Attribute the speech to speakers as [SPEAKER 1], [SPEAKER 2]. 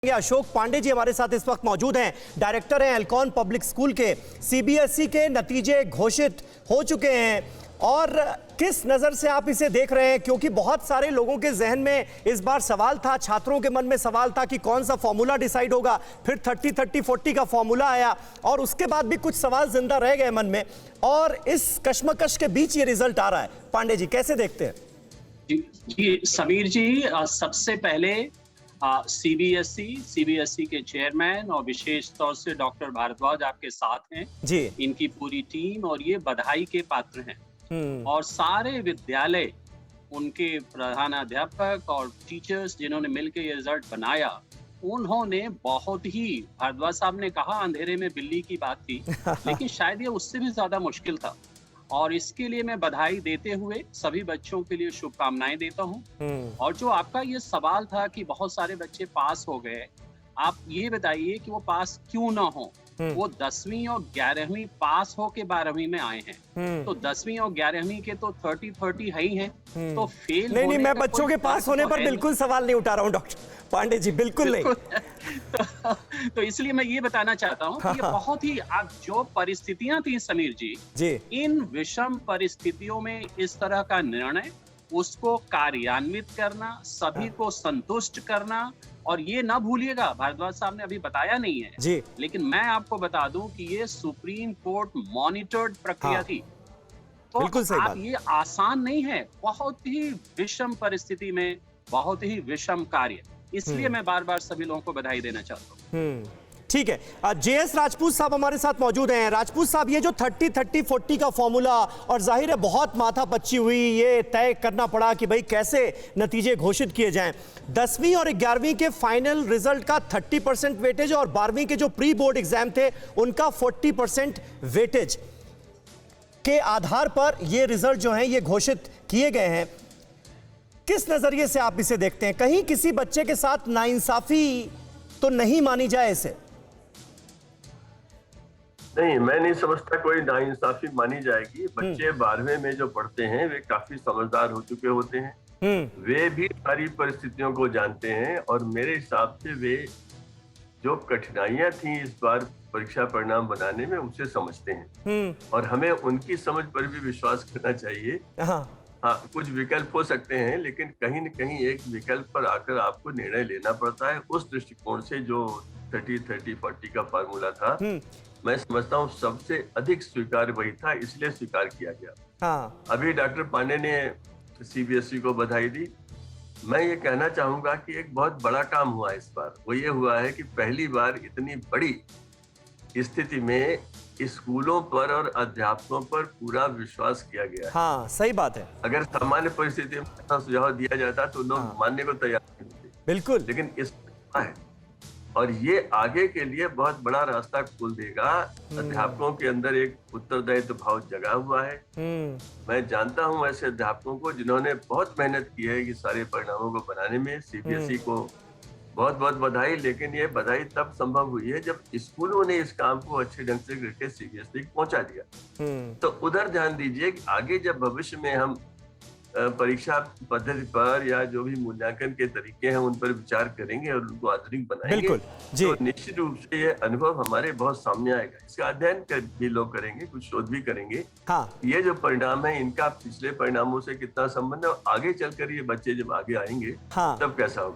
[SPEAKER 1] अशोक पांडे जी हमारे साथ इस वक्त मौजूद हैं। डायरेक्टर हैं एल्कॉन पब्लिक स्कूल के। सीबीएसई के नतीजे घोषित हो चुके हैं और किस नजर से आप इसे देख रहे हैं, क्योंकि बहुत सारे लोगों के जहन में इस बार सवाल था, छात्रों के मन में सवाल था कि कौन सा फॉर्मूला डिसाइड होगा। फिर 30-30-40 का फॉर्मूला आया और उसके बाद भी कुछ सवाल जिंदा रह गए मन में, और इस कश्मकश के बीच ये रिजल्ट आ रहा है। पांडे जी कैसे देखते हैं?
[SPEAKER 2] जी समीर जी, सबसे पहले सीबीएसई के चेयरमैन और विशेष तौर से डॉक्टर भारद्वाज आपके साथ हैं
[SPEAKER 1] जी।
[SPEAKER 2] इनकी पूरी टीम, और ये बधाई के पात्र हैं। और सारे विद्यालय, उनके प्रधानाध्यापक और टीचर्स जिन्होंने मिलकर ये रिजल्ट बनाया, उन्होंने बहुत ही, भारद्वाज साहब ने कहा अंधेरे में बिल्ली की बात थी लेकिन शायद ये उससे भी ज्यादा मुश्किल था। और इसके लिए मैं बधाई देते हुए सभी बच्चों के लिए शुभकामनाएं देता हूं। और जो आपका ये सवाल था कि बहुत सारे बच्चे पास हो गए, आप ये बताइए कि वो पास क्यों ना हो। वो 10वीं और 11वीं पास हो के 12वीं में आए हैं, तो 10वीं और 11वीं के तो 30-30 है ही हैं। तो फेल
[SPEAKER 1] नहीं, मैं बच्चों के पास होने पर बिल्कुल सवाल नहीं उठा रहा हूं डॉक्टर पांडे जी, बिल्कुल नहीं।
[SPEAKER 2] तो इसलिए मैं ये बताना चाहता हूँ कि ये बहुत ही, अब जो परिस्थितियां थी समीर जी, इन विषम परिस्थितियों में इस तरह का निर्णय, उसको कार्यान्वित करना, सभी को संतुष्ट करना। और ये ना भूलिएगा, भारद्वाज साहब ने अभी बताया नहीं है जी, लेकिन मैं आपको बता दूं कि ये सुप्रीम कोर्ट मॉनिटर्ड प्रक्रिया थी। तो
[SPEAKER 1] बिल्कुल सही बात।
[SPEAKER 2] ये आसान नहीं है, बहुत ही विषम परिस्थिति में बहुत ही विषम कार्य, इसलिए मैं बार बार सभी लोगों को बधाई देना चाहता हूँ।
[SPEAKER 1] ठीक है, जेएस राजपूत साहब हमारे साथ मौजूद हैं। राजपूत साहब, ये जो 30-30-40 का फॉर्मूला, और जाहिर है बहुत माथापच्ची हुई, ये तय करना पड़ा कि भाई कैसे नतीजे घोषित किए जाएं। 10वीं और 11वीं के फाइनल रिजल्ट का 30% वेटेज और 12वीं के जो प्री बोर्ड एग्जाम थे उनका 40% वेटेज के आधार पर ये रिजल्ट जो हैं ये घोषित किए गए हैं। किस नजरिए से आप इसे देखते हैं? कहीं किसी बच्चे के साथ नाइंसाफी तो नहीं मानी जाए इसे?
[SPEAKER 3] नहीं, मैं नहीं समझता कोई नाइंसाफी मानी जाएगी। बच्चे 12वें में जो पढ़ते हैं वे काफी समझदार हो चुके होते हैं। वे भी सारी परिस्थितियों को जानते हैं, और मेरे हिसाब से वे जो कठिनाइयां थी इस बार परीक्षा परिणाम बनाने में, उसे समझते हैं। और हमें उनकी समझ पर भी विश्वास करना चाहिए। हाँ, कुछ विकल्प हो सकते हैं, लेकिन कहीं न कहीं एक विकल्प पर आकर आपको निर्णय लेना पड़ता है। उस दृष्टिकोण से जो 30-30-40 का फार्मूला था, मैं समझता हूँ सबसे अधिक स्वीकार वही था, इसलिए स्वीकार किया गया। अभी डॉक्टर पांडे ने सीबीएसई को बधाई दी। मैं ये कहना चाहूंगा कि एक बहुत बड़ा काम हुआ इस बार। वो ये हुआ है कि पहली बार इतनी बड़ी स्थिति में स्कूलों पर और अध्यापकों पर पूरा विश्वास किया गया है।
[SPEAKER 1] हाँ, सही बात है।
[SPEAKER 3] अगर सामान्य परिस्थिति में ऐसा सुझाव दिया जाता तो लोग मानने को तैयार नहीं थे।
[SPEAKER 1] बिल्कुल।
[SPEAKER 3] लेकिन इस है, और ये आगे के लिए बहुत बड़ा रास्ता खोल देगा। अध्यापकों के अंदर एक उत्तरदायित्व भाव जगा हुआ है। मैं जानता हूं ऐसे अध्यापकों को जिन्होंने बहुत मेहनत की है कि सारे परिणामों को बनाने में। सीबीएसई को बहुत बहुत बधाई, लेकिन ये बधाई तब संभव हुई है जब स्कूलों ने इस काम को अच्छे ढंग से करके सीबीएसई को पहुंचा दिया। तो उधर ध्यान दीजिए कि आगे जब भविष्य में हम परीक्षा पद्धति पर या जो भी मूल्यांकन के तरीके हैं उन पर विचार करेंगे और उनको आधुनिक बनाएंगे, तो निश्चित रूप से ये अनुभव हमारे बहुत सामने आएगा। इसका अध्ययन भी लोग करेंगे, कुछ शोध भी करेंगे। ये जो परिणाम है इनका पिछले परिणामों से कितना संबंध है, और आगे चलकर ये बच्चे जब आगे आएंगे तब कैसा होगा।